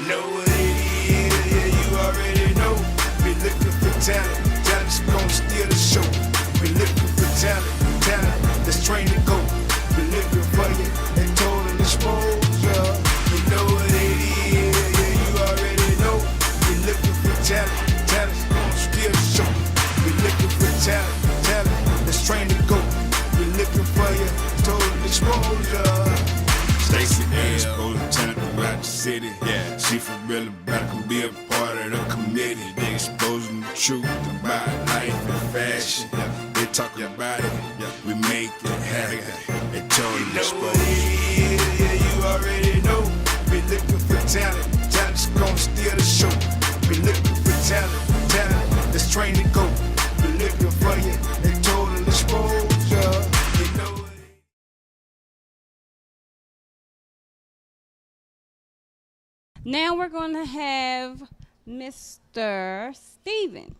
know what it is, yeah, you already know. We looking for talent, talent's gonna steal the show. We looking for talent, talent that's trained to go. We looking for you and total exposure. You know what it is, yeah, you already know. We looking for talent, talent's gonna steal the show. We looking for talent, talent that's trained to go. We looking for you, total exposure. Stacy Xposure, talent throughout the city. Yeah, she for real about to be a part of the committee. They exposing the truth about life and fashion. They talk about it, we make it happen. They total exposure. Yeah, you already know. We looking for talent, talent's gonna steal the show. We looking for talent, talent that's trained to go. We looking for you, they total exposure. You know. Now we're going to have Mr. Steven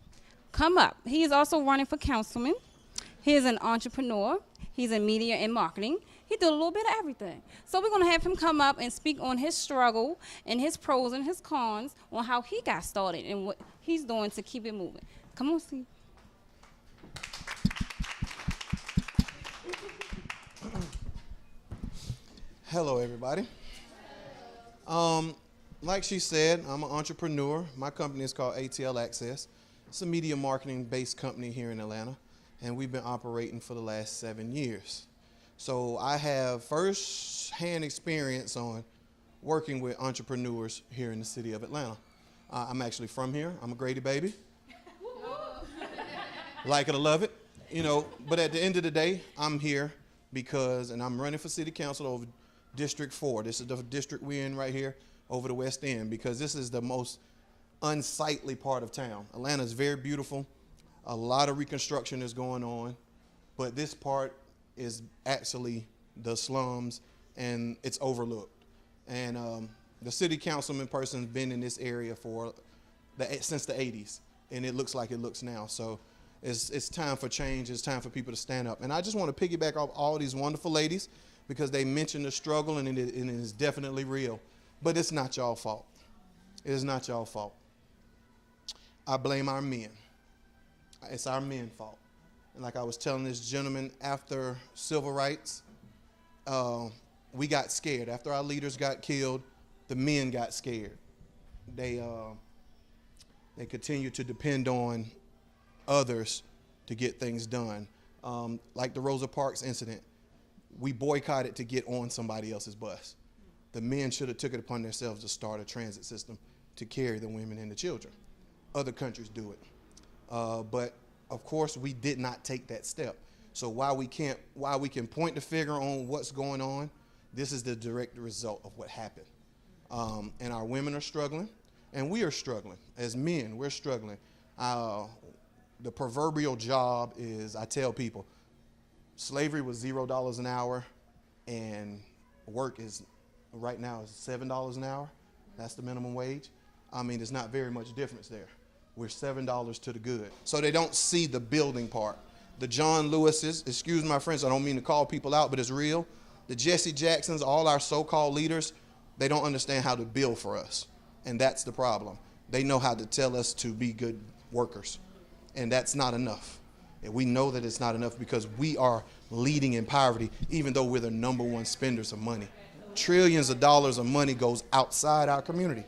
come up. He is also running for councilman. He is an entrepreneur. He's in media and marketing. He did a little bit of everything. So we're going to have him come up and speak on his struggle and his pros and his cons on how he got started and what he's doing to keep it moving. Come on, Steve. Hello, everybody. Like she said, I'm an entrepreneur. My company is called ATL Access. It's a media marketing-based company here in Atlanta, and we've been operating for the last 7 years. So I have first-hand experience on working with entrepreneurs here in the city of Atlanta. I'm actually from here. I'm a Grady baby. Like it or love it, you know. But at the end of the day, I'm here because, and I'm running for city council over District 4. This is the district we're in right here over the West End, because this is the most unsightly part of town. Atlanta is very beautiful. A lot of reconstruction is going on, but this part is actually the slums, and it's overlooked. And the city councilman person's been in this area since the 80s, and it looks like it looks now. So it's time for change. It's time for people to stand up. And I just want to piggyback off all these wonderful ladies, because they mentioned the struggle, and it is definitely real. But it's not y'all fault. It is not y'all fault. I blame our men. It's our men's fault. And like I was telling this gentleman, after civil rights, we got scared. After our leaders got killed, the men got scared. They continue to depend on others to get things done. Like the Rosa Parks incident, we boycotted to get on somebody else's bus. The men should have took it upon themselves to start a transit system to carry the women and the children. Other countries do it. But of course, we did not take that step. So while we can point the finger on what's going on, this is the direct result of what happened. And our women are struggling, and we are struggling. As men, we're struggling. The proverbial job is, I tell people, slavery was $0 an hour, and work is right now is $7 an hour. That's the minimum wage. I mean, there's not very much difference there. We're $7 to the good. So they don't see the building part. The John Lewises, excuse my French, I don't mean to call people out, but it's real. The Jesse Jacksons, all our so-called leaders, they don't understand how to build for us. And that's the problem. They know how to tell us to be good workers. And that's not enough. And we know that it's not enough because we are leading in poverty, even though we're the #1 spenders of money. Trillions of dollars of money goes outside our community.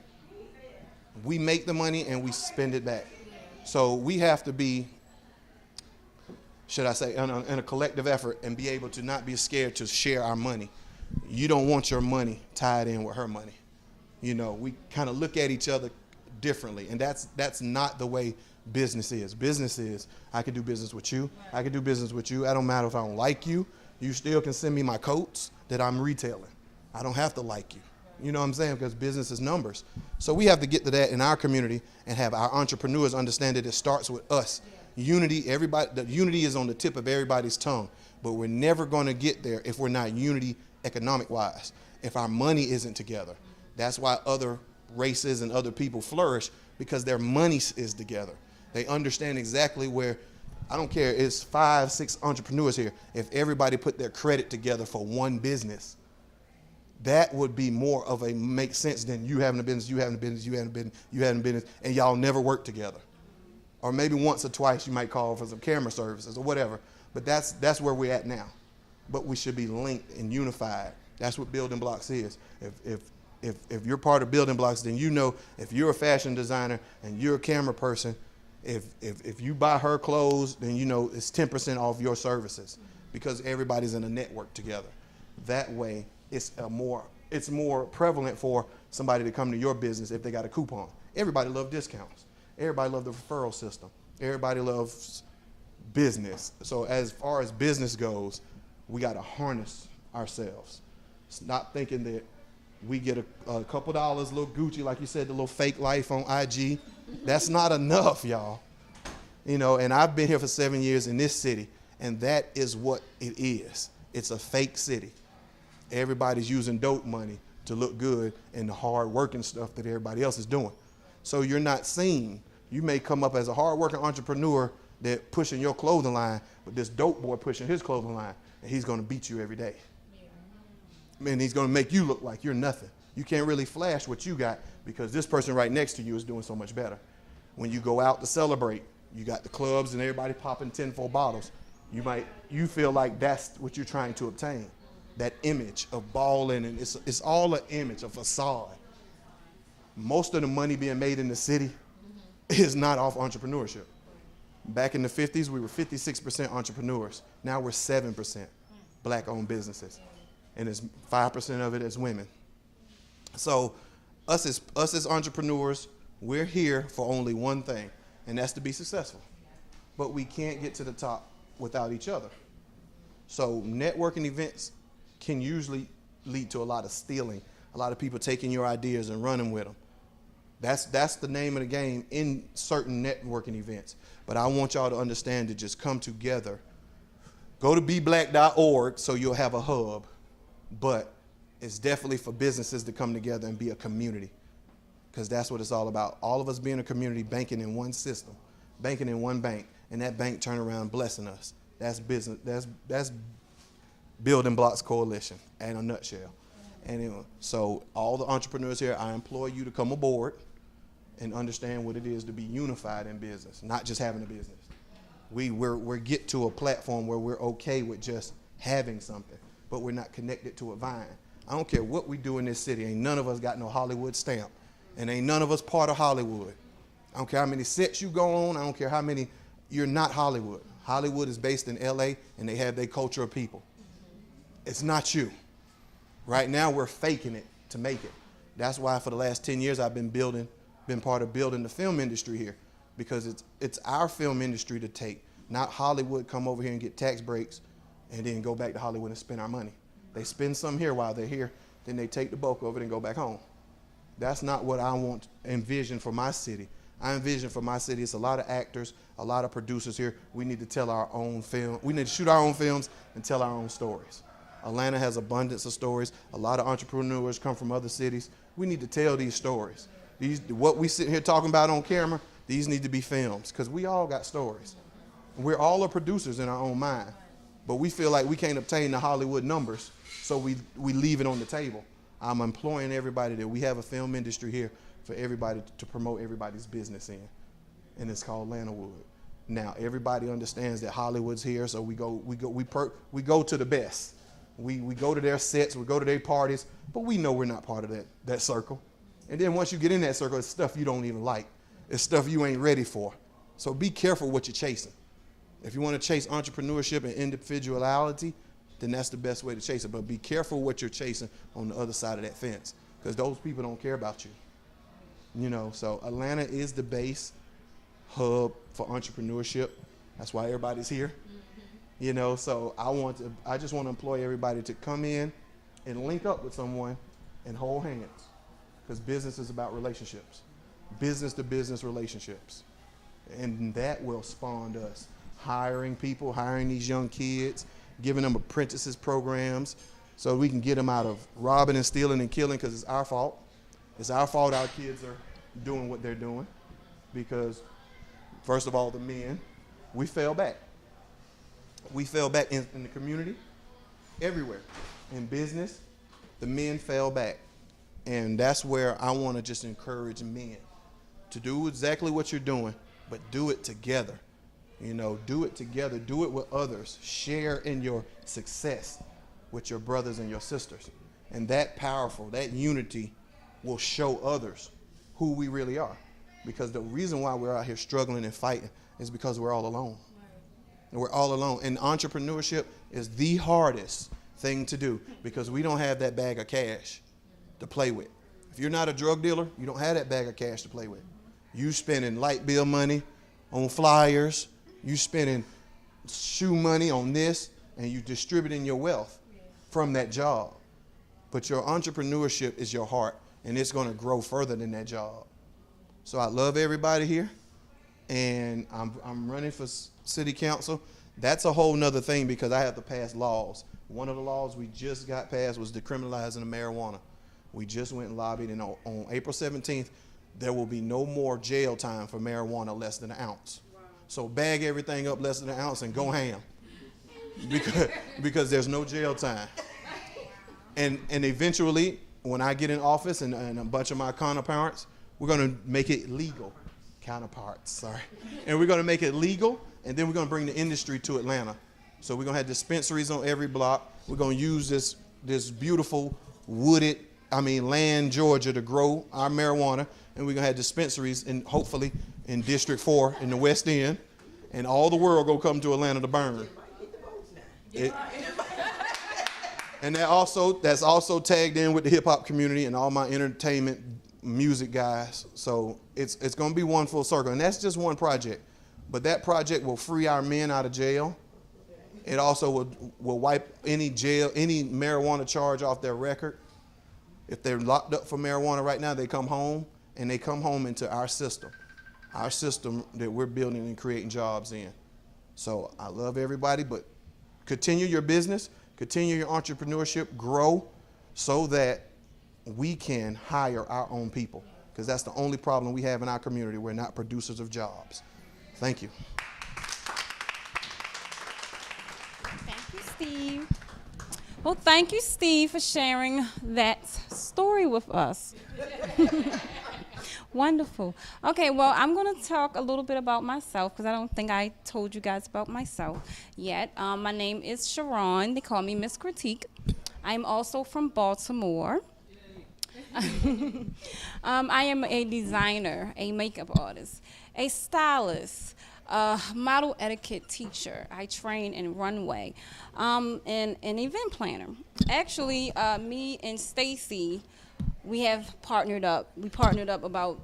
We make the money and we spend it back. So we have to be, should I say, in a collective effort and be able to not be scared to share our money. You don't want your money tied in with her money. You know, we kind of look at each other differently, and that's not the way business is. Business is, I can do business with you. I can do business with you. I don't matter if I don't like you. You still can send me my coats that I'm retailing. I don't have to like you. You know what I'm saying? Because business is numbers. So we have to get to that in our community and have our entrepreneurs understand that it starts with us. Unity, the unity is on the tip of everybody's tongue, but we're never going to get there if we're not unity economic-wise, if our money isn't together. That's why other races and other people flourish, because their money is together. They understand exactly where, I don't care, it's 5, 6 entrepreneurs here. If everybody put their credit together for one business, That would be more of a make sense than you having a business, you having a business, you having a business, you having a business, and y'all never work together. Or maybe once or twice you might call for some camera services or whatever. But that's where we're at now. But we should be linked and unified. That's what building blocks is. If you're part of building blocks, then you know if you're a fashion designer and you're a camera person, if you buy her clothes, then you know it's 10% off your services because everybody's in a network together. That way, it's more prevalent for somebody to come to your business if they got a coupon. Everybody loves discounts. Everybody loves the referral system. Everybody loves business. So as far as business goes, we got to harness ourselves. It's not thinking that we get a couple dollars, little Gucci, like you said, the little fake life on IG. That's not enough, y'all. You know, and I've been here for 7 years in this city, and that is what it is. It's a fake city. Everybody's using dope money to look good and the hard working stuff that everybody else is doing. So you're not seen. You may come up as a hard working entrepreneur that pushing your clothing line, but this dope boy pushing his clothing line, and he's going to beat you every day. And he's going to make you look like you're nothing. You can't really flash what you got because this person right next to you is doing so much better. When you go out to celebrate, you got the clubs and everybody popping 10-4 bottles. You feel like that's what you're trying to obtain. That image of balling, and it's all an image, a facade. Most of the money being made in the city is not off entrepreneurship. Back in the 50s, we were 56% entrepreneurs. Now we're 7% black-owned businesses, and it's 5% of it is women. So us as entrepreneurs, we're here for only one thing, and that's to be successful. But we can't get to the top without each other. So networking events can usually lead to a lot of stealing, a lot of people taking your ideas and running with them. That's the name of the game in certain networking events. But I want y'all to understand to just come together. Go to BeBlack.org so you'll have a hub. But it's definitely for businesses to come together and be a community, because that's what it's all about. All of us being a community, banking in one system, banking in one bank, and that bank turn around blessing us. That's business. That's Building Blocks Coalition in a nutshell. Anyway, so all the entrepreneurs here, I implore you to come aboard and understand what it is to be unified in business, not just having a business. We're get to a platform where we're okay with just having something, but we're not connected to a vine. I don't care what we do in this city. Ain't none of us got no Hollywood stamp, and ain't none of us part of Hollywood. I don't care how many sets you go on. I don't care how many. You're not Hollywood. Hollywood is based in L.A., and they have their culture of people. It's not you. Right now, we're faking it to make it. That's why for the last 10 years, I've been part of building the film industry here, because it's our film industry to take, not Hollywood come over here and get tax breaks and then go back to Hollywood and spend our money. They spend some here while they're here, then they take the bulk of it and go back home. That's not what I want envision for my city. I envision for my city, it's a lot of actors, a lot of producers here. We need to tell our own film. We need to shoot our own films and tell our own stories. Atlanta has abundance of stories. A lot of entrepreneurs come from other cities. We need to tell these stories. What we sit here talking about on camera, these need to be films, because we all got stories. We're all producers in our own mind, but we feel like we can't obtain the Hollywood numbers, so we leave it on the table. I'm imploring everybody that we have a film industry here for everybody to promote everybody's business in, and it's called Atlantawood. Now everybody understands that Hollywood's here, so we go to the best. We go to their sets, we go to their parties, but we know we're not part of that circle. And then once you get in that circle, it's stuff you don't even like. It's stuff you ain't ready for. So be careful what you're chasing. If you want to chase entrepreneurship and individuality, then that's the best way to chase it. But be careful what you're chasing on the other side of that fence, because those people don't care about you. You know, so Atlanta is the base hub for entrepreneurship. That's why everybody's here. You know, so I just want to employ everybody to come in and link up with someone and hold hands, because business is about relationships, business to business relationships, and that will spawn us hiring people, hiring these young kids, giving them apprentices programs so we can get them out of robbing and stealing and killing, because it's our fault. It's our fault our kids are doing what they're doing, because first of all, the men, we fell back. We fell back in the community, everywhere, in business, the men fell back. And that's where I want to just encourage men to do exactly what you're doing, but do it together. You know, do it together. Do it with others. Share in your success with your brothers and your sisters. And that unity will show others who we really are. Because the reason why we're out here struggling and fighting is because we're all alone. And we're all alone. And entrepreneurship is the hardest thing to do because we don't have that bag of cash to play with. If you're not a drug dealer, you don't have that bag of cash to play with. You spending light bill money on flyers, you spending shoe money on this, and you distributing your wealth from that job. But your entrepreneurship is your heart, and it's going to grow further than that job. So I love everybody here, and I'm running for city council. That's a whole nother thing because I have to pass laws. One of the laws we just got passed was decriminalizing the marijuana. We just went and lobbied, and on April 17th, there will be no more jail time for marijuana less than an ounce. Wow. So bag everything up less than an ounce and go ham because there's no jail time. And eventually, when I get in office and a bunch of my counterparts, we're going to make it legal. And we're going to make it legal, and then we're going to bring the industry to Atlanta. So we're going to have dispensaries on every block. We're going to use this beautiful land, Georgia, to grow our marijuana. And we're going to have dispensaries, hopefully in District 4 in the West End. And all the world going to come to Atlanta to burn. And that's also tagged in with the hip-hop community and all my entertainment music guys. So it's going to be one full circle. And that's just one project. But that project will free our men out of jail. It also will wipe any marijuana charge off their record. If they're locked up for marijuana right now, they come home, and they come home into our system that we're building and creating jobs in. So I love everybody, but continue your business, continue your entrepreneurship, grow so that we can hire our own people, because that's the only problem we have in our community. We're not producers of jobs. Thank you. Steve. Well, thank you, Steve, for sharing that story with us. Wonderful. Okay, well, I'm going to talk a little bit about myself because I don't think I told you guys about myself yet. My name is Sharon. They call me Miss Critique. I'm also from Baltimore. I am a designer, a makeup artist, a stylist, model etiquette teacher. I train in runway, and an event planner. Actually, me and Stacy, we have partnered up. We partnered up about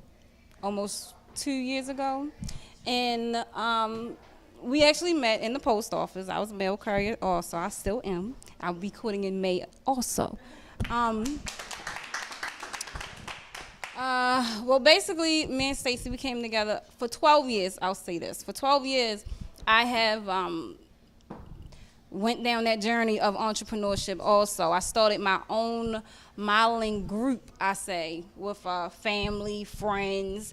almost 2 years ago, and we actually met in the post office. I was a mail courier also. I still am. I'll be quitting in May also. Well, basically, me and Stacy, we came together for 12 years. I'll say this. For 12 years, I have went down that journey of entrepreneurship also. I started my own modeling group, I say, with family, friends.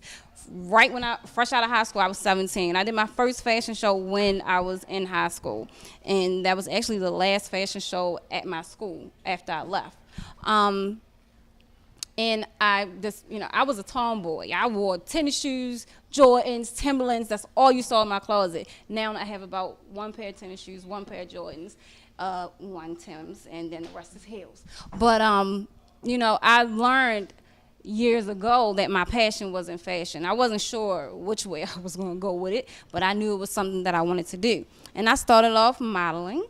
Right when fresh out of high school, I was 17. I did my first fashion show when I was in high school. And that was actually the last fashion show at my school after I left. And I was a tomboy. I wore tennis shoes, Jordans, Timberlands. That's all you saw in my closet. Now I have about one pair of tennis shoes, one pair of Jordans, one Timbs, and then the rest is heels. But, I learned years ago that my passion was in fashion. I wasn't sure which way I was going to go with it, but I knew it was something that I wanted to do. And I started off modeling.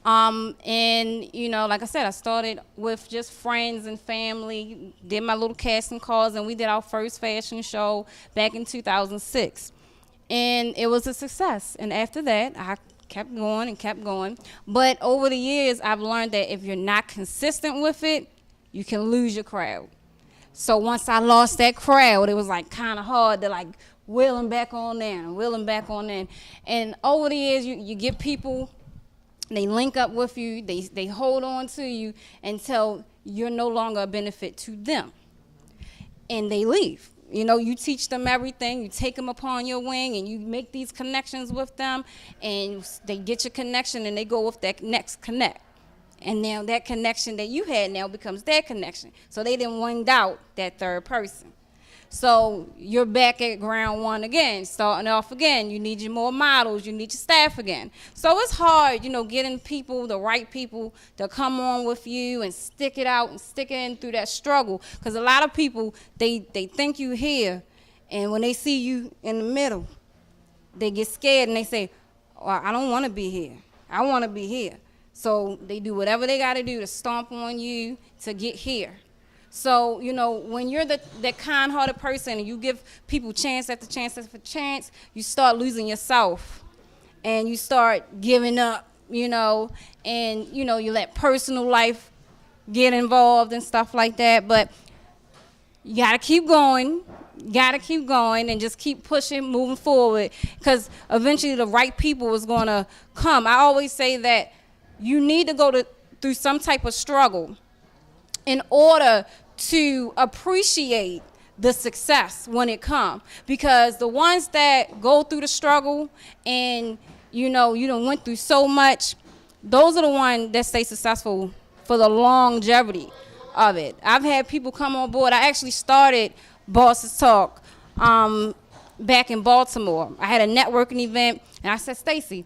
Like I said, I started with just friends and family, did my little casting calls, and we did our first fashion show back in 2006. And it was a success. And after that, I kept going and kept going. But over the years, I've learned that if you're not consistent with it, you can lose your crowd. So once I lost that crowd, it was kind of hard to wheel them back on in. And over the years, you get people. They link up with you, they hold on to you until you're no longer a benefit to them. And they leave. You teach them everything, you take them upon your wing, and you make these connections with them, and they get your connection, and they go with that next connect. And now that connection that you had now becomes their connection. So they didn't wind out that third person. So you're back at ground one again, starting off again. You need your more models, you need your staff again. So it's hard, getting people, the right people, to come on with you and stick it out and stick it in through that struggle. Because a lot of people, they think you here, and when they see you in the middle, they get scared and they say, oh, I don't want to be here. I want to be here. So they do whatever they got to do to stomp on you to get here. So, when you're that kind-hearted person and you give people chance after chance after chance, you start losing yourself and you start giving up, and, you let personal life get involved and stuff like that. But you got to keep going. And just keep pushing, moving forward, because eventually the right people is going to come. I always say that you need to go through some type of struggle in order to appreciate the success when it comes. Because the ones that go through the struggle and, you done went through so much, those are the ones that stay successful for the longevity of it. I've had people come on board. I actually started Bosses Talk back in Baltimore. I had a networking event, and I said, Stacy,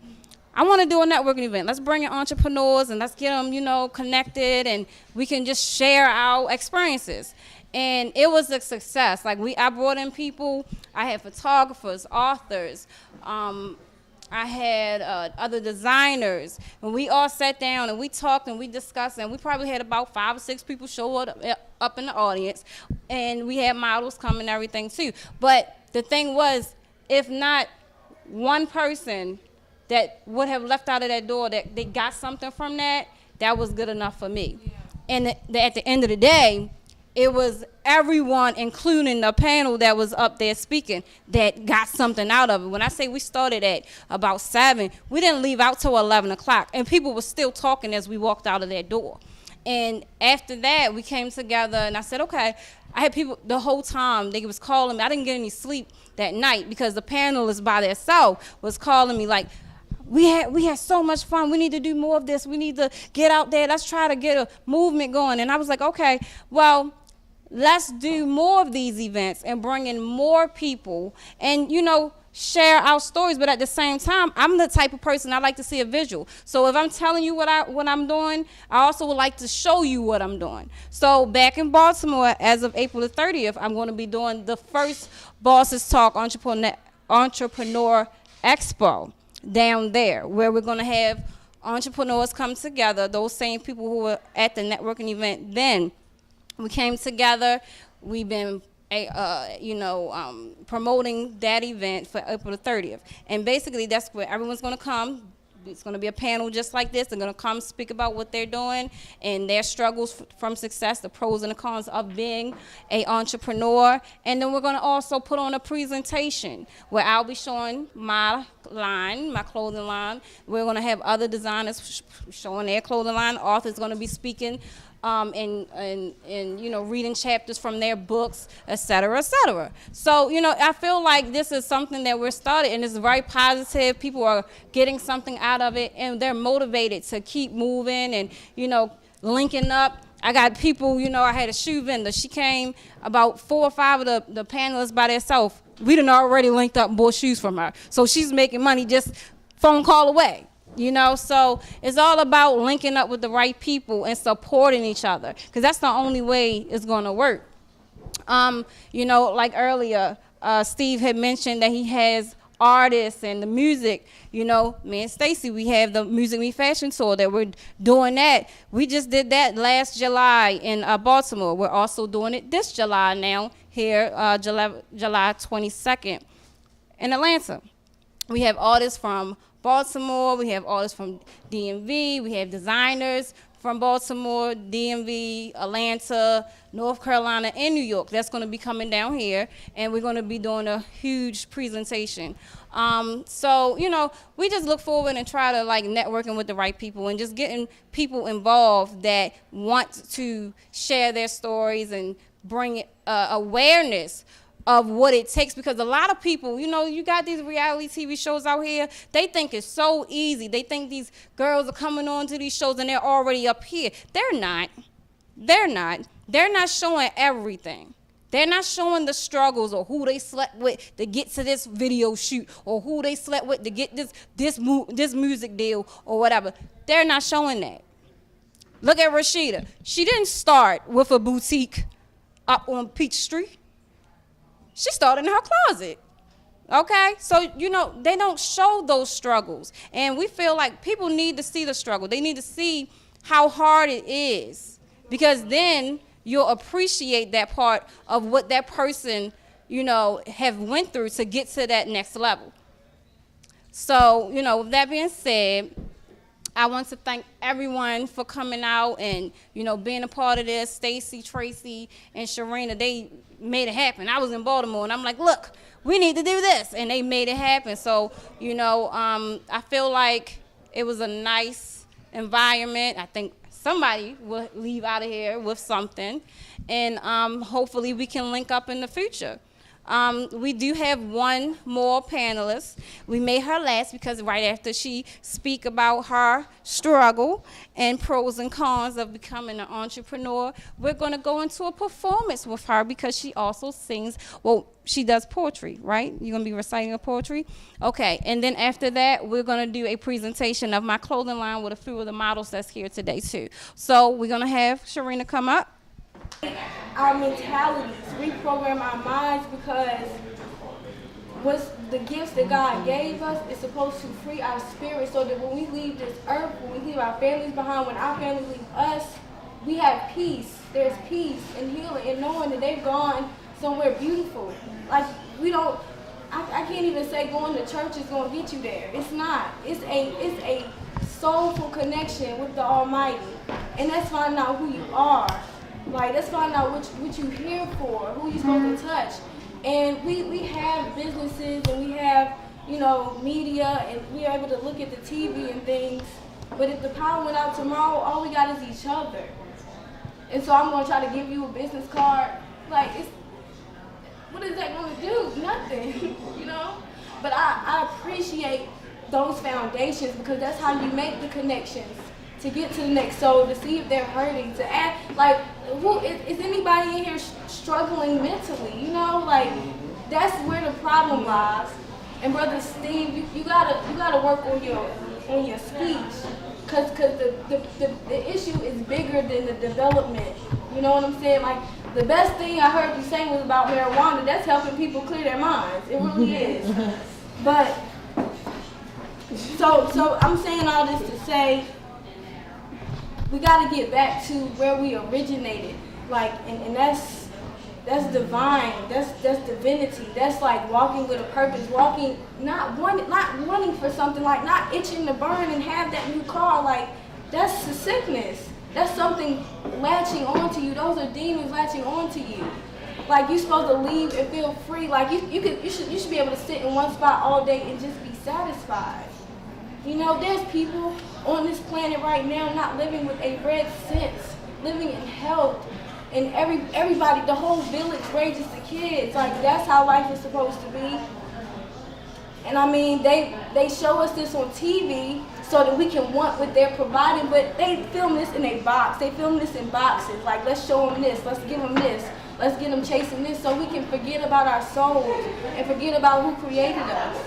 I want to do a networking event. Let's bring in entrepreneurs and let's get them, connected, and we can just share our experiences. And it was a success. I brought in people. I had photographers, authors. I had other designers, and we all sat down and we talked and we discussed, and we probably had about 5 or 6 people show up in the audience, and we had models come and everything too. But the thing was, if not one person that would have left out of that door that they got something from that was good enough for me. Yeah. And at the end of the day, it was everyone, including the panel that was up there speaking, that got something out of it. When I say we started at about 7, we didn't leave out till 11 o'clock, and people were still talking as we walked out of that door. And after that, we came together, and I said, okay. I had people the whole time, they was calling me. I didn't get any sleep that night because the panelists by themselves was calling me like, we had so much fun. We need to do more of this. We need to get out there. Let's try to get a movement going. And I was like, okay, well, let's do more of these events and bring in more people and, share our stories. But at the same time, I'm the type of person I like to see a visual. So if I'm telling you what I'm doing, I also would like to show you what I'm doing. So back in Baltimore, as of April the 30th, I'm going to be doing the first Bosses Talk Entrepreneur Expo down there, where we're going to have entrepreneurs come together, those same people who were at the networking event then. We came together. We've been promoting that event for April the 30th. And basically that's where everyone's going to come. It's going to be a panel just like this. They're going to come speak about what they're doing and their struggles from success, the pros and the cons of being an entrepreneur. And then we're going to also put on a presentation where I'll be showing my clothing line. We're going to have other designers showing their clothing line. Authors going to be speaking and reading chapters from their books, et cetera, et cetera. So, I feel like this is something that we're starting, and it's very positive. People are getting something out of it, and they're motivated to keep moving and, linking up. I got people, I had a shoe vendor. She came, about 4 or 5 of the panelists by themselves. We done already linked up and bought shoes from her. So she's making money just phone call away. So it's all about linking up with the right people and supporting each other, because that's the only way it's going to work. Like earlier, Steve had mentioned that he has artists and the music. Me and Stacy, we have the Music Me Fashion Tour that we're doing that. We just did that last July in Baltimore. We're also doing it this July now here, July 22nd in Atlanta. We have artists from Baltimore, we have artists from DMV, we have designers from Baltimore, DMV, Atlanta, North Carolina, and New York. That's going to be coming down here, and we're going to be doing a huge presentation. So, we just look forward and try to networking with the right people and just getting people involved that want to share their stories and bring awareness of what it takes, because a lot of people, you got these reality TV shows out here, they think it's so easy. They think these girls are coming on to these shows and they're already up here. They're not. They're not showing everything. They're not showing the struggles or who they slept with to get to this video shoot, or who they slept with to get this music deal or whatever. They're not showing that. Look at Rashida. She didn't start with a boutique up on Peach Street. She started in her closet. Okay? So, they don't show those struggles. And we feel like people need to see the struggle. They need to see how hard it is, because then you'll appreciate that part of what that person, have went through to get to that next level. So, with that being said, I want to thank everyone for coming out and, being a part of this. Stacy, Tracy, and Sharina, they made it happen. I was in Baltimore, and I'm like, look, we need to do this. And they made it happen. So, I feel like it was a nice environment. I think somebody will leave out of here with something. And hopefully we can link up in the future. We do have one more panelist. We made her last because right after she speak about her struggle and pros and cons of becoming an entrepreneur, we're going to go into a performance with her because she also sings. Well, she does poetry, right? You're going to be reciting a poetry? Okay, and then after that, we're going to do a presentation of my clothing line with a few of the models that's here today, too. So we're going to have Sharina come up. Our mentalities, reprogram our minds, because what's the gifts that God gave us is supposed to free our spirit, so that when we leave this earth, when we leave our families behind, when our families leave us, we have peace. There's peace and healing and knowing that they've gone somewhere beautiful. Like, I can't even say going to church is going to get you there. It's not. It's a soulful connection with the Almighty. And that's finding out who you are. Like, let's find out what you're here for, who you're supposed to touch. And we have businesses and we have, media, and we're able to look at the TV and things. But if the power went out tomorrow, all we got is each other. And so I'm going to try to give you a business card. Like, what is that going to do? Nothing, But I appreciate those foundations, because that's how you make the connections to get to the next soul, to see if they're hurting, to ask, like, is anybody in here struggling mentally? Like, that's where the problem lies. And Brother Steve, you gotta work on your speech, cause the issue is bigger than the development. You know what I'm saying? Like, the best thing I heard you say was about marijuana. That's helping people clear their minds. It really is. But so I'm saying all this to say, we got to get back to where we originated, like, and that's divine, that's divinity, that's like walking with a purpose, walking, not wanting for something, like not itching to burn and have that new car, like, that's a sickness, that's something latching onto you, those are demons latching onto you. Like, you're supposed to leave and feel free, like, you should be able to sit in one spot all day and just be satisfied. There's people on this planet right now not living with a red sense, living in health, and everybody, the whole village raises the kids. Like, that's how life is supposed to be. And I mean, they show us this on TV so that we can want what they're providing, but they film this in a box. They film this in boxes. Like, let's show them this, let's give them this, let's get them chasing this, so we can forget about our souls and forget about who created us.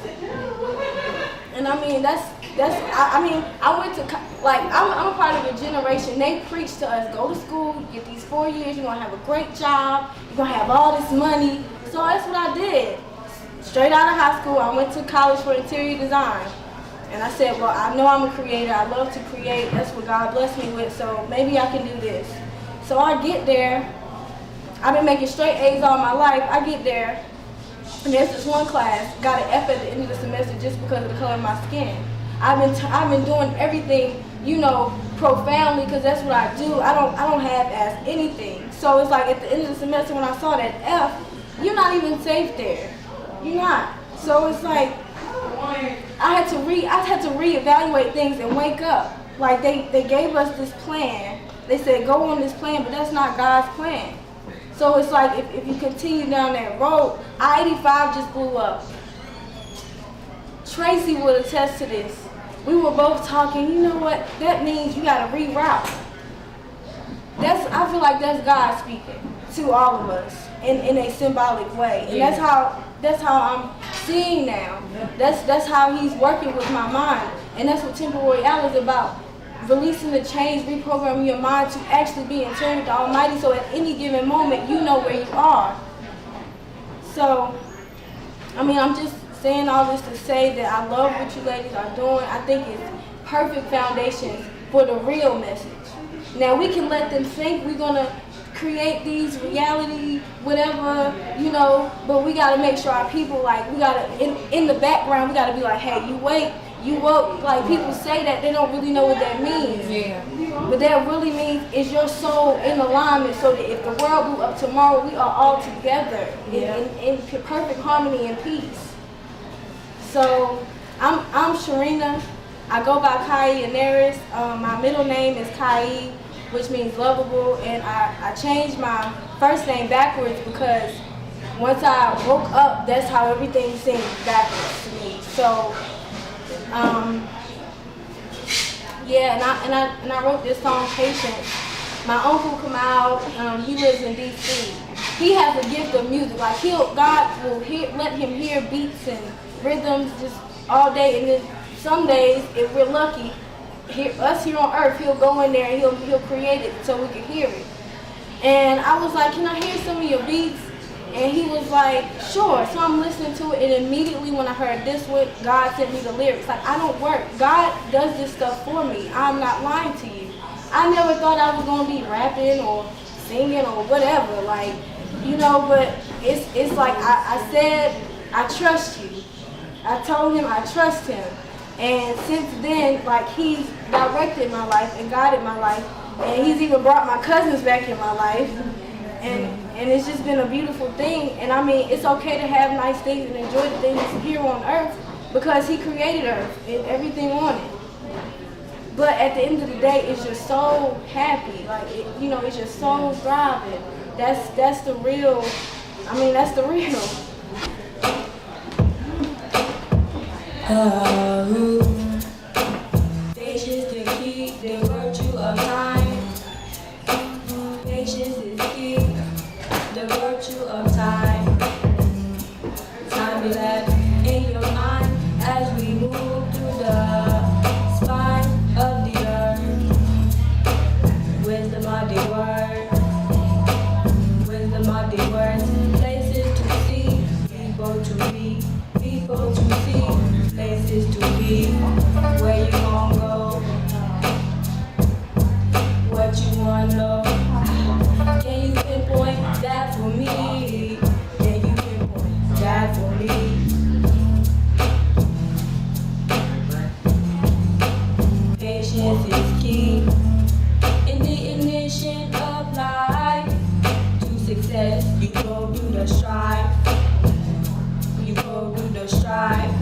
And I mean, I went to, like, I'm a part of the generation. They preach to us, go to school, get these 4 years, you're gonna have a great job, you're gonna have all this money. So that's what I did. Straight out of high school, I went to college for interior design. And I said, well, I know I'm a creator, I love to create, that's what God blessed me with, so maybe I can do this. So I get there, I've been making straight A's all my life. I get there, and there's this one class, got an F at the end of the semester just because of the color of my skin. I've been doing everything, profoundly, because that's what I do. I don't half-ass anything. So it's like at the end of the semester when I saw that F, you're not even safe there. You're not. So it's like I had to reevaluate things and wake up. Like, they gave us this plan. They said go on this plan, but that's not God's plan. So it's like if you continue down that road, I-85 just blew up. Tracy would attest to this. We were both talking, you know what, that means you gotta reroute. I feel like that's God speaking to all of us in a symbolic way. And that's how I'm seeing now. That's how he's working with my mind. And that's what Temple Royale is about. Releasing the chains, reprogramming your mind to actually be in tune with the Almighty, so at any given moment you know where you are. So, I mean, I'm just saying all this to say that I love what you ladies are doing. I think it's perfect foundations for the real message. Now we can let them think we're gonna create these reality, whatever, you know, but we gotta make sure our people, like, we gotta, in the background, we gotta be like, hey, you wait, you woke. Like, people say that, they don't really know what that means. Yeah. But that really means is your soul in alignment, so that if the world blew up tomorrow, we are all together in perfect harmony and peace. So I'm Sharina. I go by Kai Anaris. My middle name is Kai, which means lovable, and I changed my first name backwards because once I woke up, that's how everything seemed backwards to me. So, and I wrote this song, Patience. My uncle Kamal, he lives in D.C. He has a gift of music. Like, God will let him hear beats and rhythms just all day, and then some days, if we're lucky, us here on earth, he'll go in there and he'll create it so we can hear it. And I was like, can I hear some of your beats? And he was like, sure. So I'm listening to it, and immediately when I heard this one, God sent me the lyrics. Like, I don't work. God does this stuff for me. I'm not lying to you. I never thought I was gonna be rapping or singing or whatever, like, you know, but it's like I said, I trust you. I told him I trust him. And since then, like, he's directed my life and guided my life, and he's even brought my cousins back in my life, and it's just been a beautiful thing. And I mean, it's okay to have nice things and enjoy the things here on earth because he created earth and everything on it. But at the end of the day, it's your soul happy, like, it's your soul thriving. That's the real. I mean, that's the real. Patience to keep the virtue of time. Patience is key, the virtue of time. Time is left in your mind as we move through the spine of the earth. Wisdom of the word, wisdom of the words, places to see, people to be, people to see. Places to be, where you gon' go, what you wanna know. Can you pinpoint that for me? Can you pinpoint that for me? Patience is key in the ignition of life. To success, you go through the strife. You go through the strife.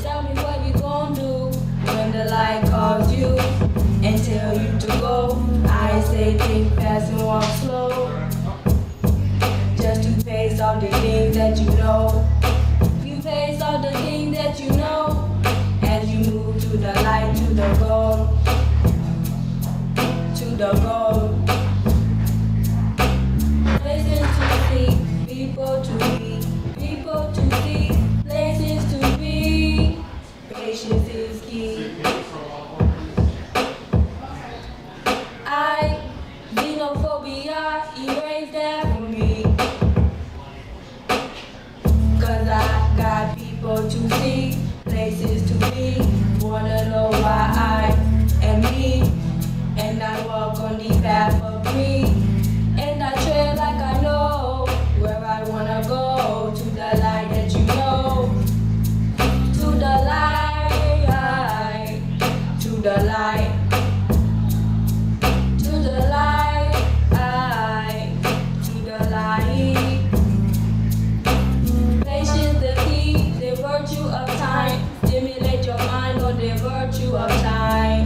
Tell me what you gon' do when the light calls you and tell you to go. I say think fast and walk slow, just to face all the things that you know. You face all the things that you know as you move to the light, to the goal, to the goal. Places to see, people to be, people to see. Places to be, patience is key. Xenophobia, erase that for me. Cause I got people to see, places to be. Wanna know why I am me, and I walk on the path of me. And I tread like I know where I wanna go, to the light that you know. To the light, to the light, to the light, to the light. Patience the key, the virtue of time. Stimulate your mind on the virtue of time.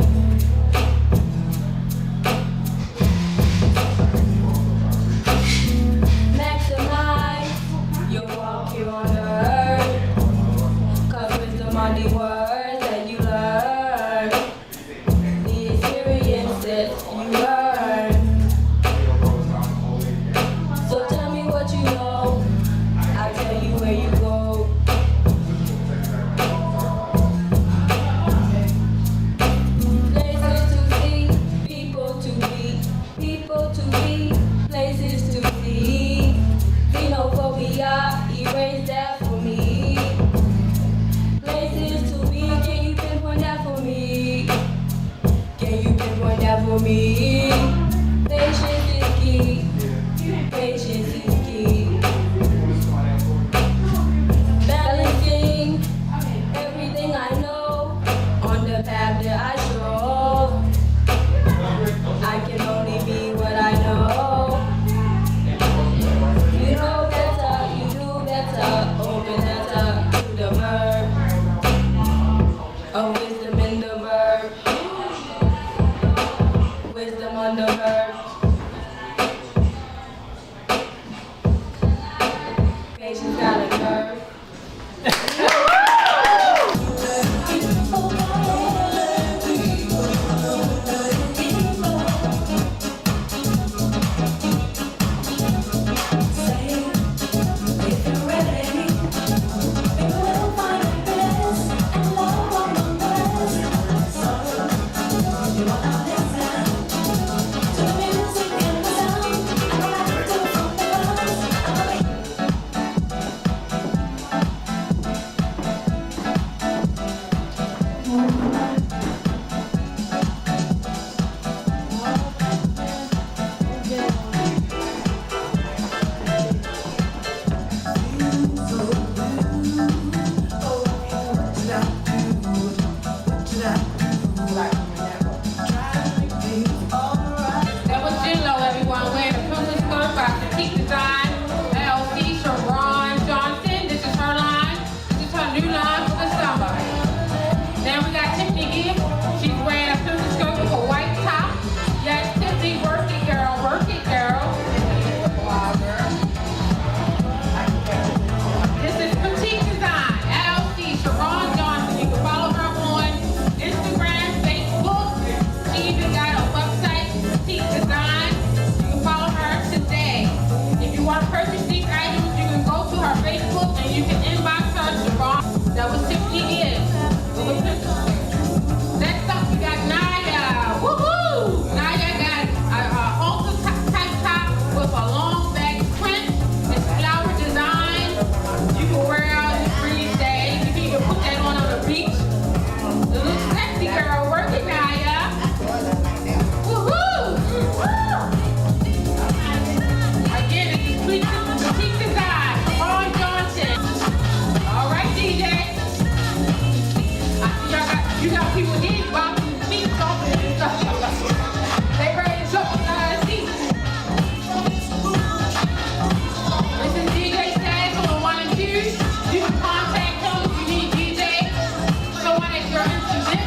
She's got a nerve. That was J-Lo, everyone, wearing a princess skirt by Petite Design, LLC, Sharon Johnson. This is her line. This is her new line for the summer. Then we got Tiffany Gibbs. She's wearing a princess skirt with a white top. Yes, Tiffany, work it, girl. Work it, girl. Wow, girl. This is Petite Design, LLC, Sharon Johnson. You can follow her on Instagram, Facebook. She even got a website, Petite Design. You can follow her today. If you want to purchase these items, you can go to her Facebook and you can inbox her, Sharon. That was Tiffany Gibbs. Next up, we got Naya. Woohoo! Naya got a halter type top with a long back print. It's flower design. You can wear it out in the breeze day. You can even put that on the beach. It looks sexy, girl. Work it, Naya. Woohoo! Again, this is Petite Design. Ron Johnson. All right, DJ. I see you got people here bopping feet off and stuff. They ready to jump on the seat. This is DJ Stash on the 1 and 2. You can contact him if you need DJ. Someone that you're into this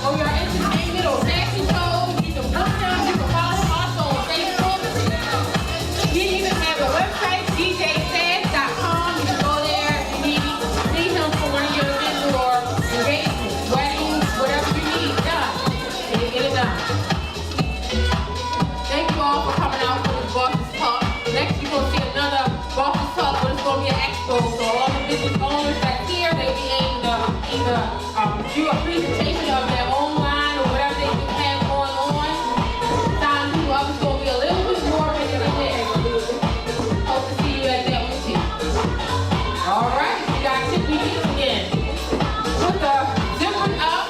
or your entertainment or fashion shows. You can book him. You can follow him also on Facebook. He even has a website, djstash.com. You can go there if you need him for one of your events or engagements, weddings, whatever you need done. You can get it done. Thank you all for coming out for this Bosses Talk. Next, you're going to see another Bosses Talk, but it's going to be an expo. So all the business owners that's here, they'll be able to either do a presentation of their own line or whatever they have going on. Time to others going to be a little bit more bigger than this. Hope to see you at that one too. All right, we got Tiffany Gibbs again. Put the different up.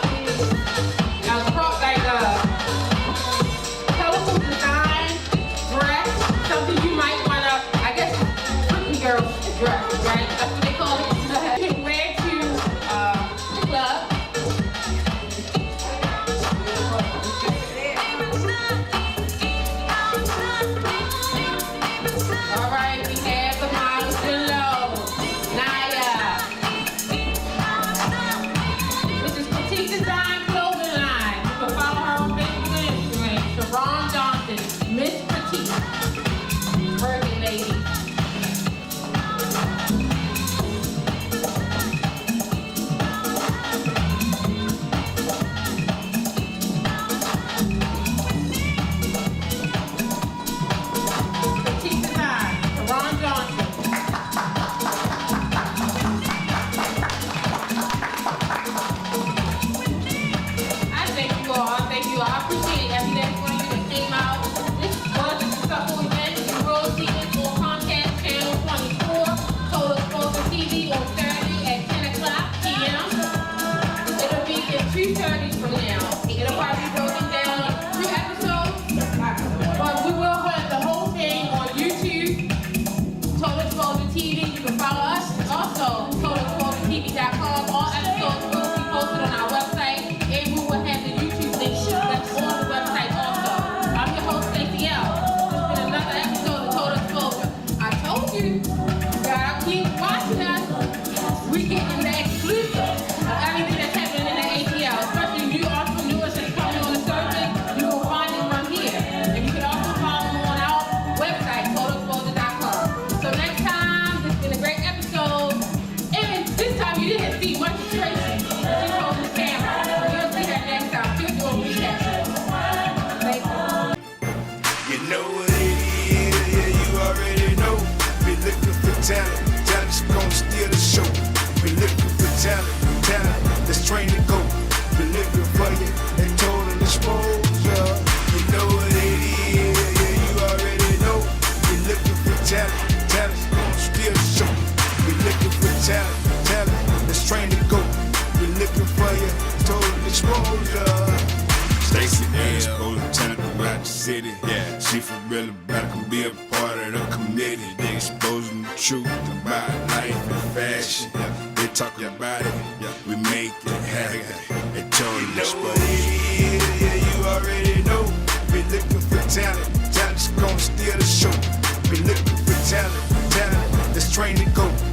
Now, crop like colorful design, dress, something you might want to, I guess, pretty girl dress, right? That's what they call it. You can wear to the club. All right, we have the models below. Naya. This is Petite Design clothing line. You can follow her on Facebook and Instagram. Sharon Johnson, Miss Petite. Virgin lady. Petite Design, Sharon Johnson. I thank you all. Thank you all. I appreciate every last one of you that came out. This was a successful event. You will see this on Comcast Channel 24, Total Exposure TV on Saturday at 10 o'clock p.m. It'll be in 2:30 from now. It'll probably be broken down in 2 episodes, but we will have the whole thing on YouTube, Total Exposure TV. You can follow us also, TotalExposureTV.com. All episodes will be posted on our website, and we will have the YouTube link that's on the website also. I'm your host, Stacey L. It's been another episode of Total Exposure. I told you, gotta keep watching us. We getting the exclusive of everything that's happening in the ATL, especially new entrepreneurs that's coming on the surface. You will find it from here. And you can also follow them on our website, TotalExposure.com. So next time, this has been a great episode. talent, talent gonna steal the show. We looking for talent, talent that's trained to go. We looking for your total exposure. Stacy Xposure, turn throughout the city. Yeah, she for real about to be a part of the committee. They exposing the truth about life and fashion. They talk about it, we make it happen. They total exposure. Yeah, you already know. We looking for talent, talent's gonna steal the show. We looking for talent, talent that's trained to go.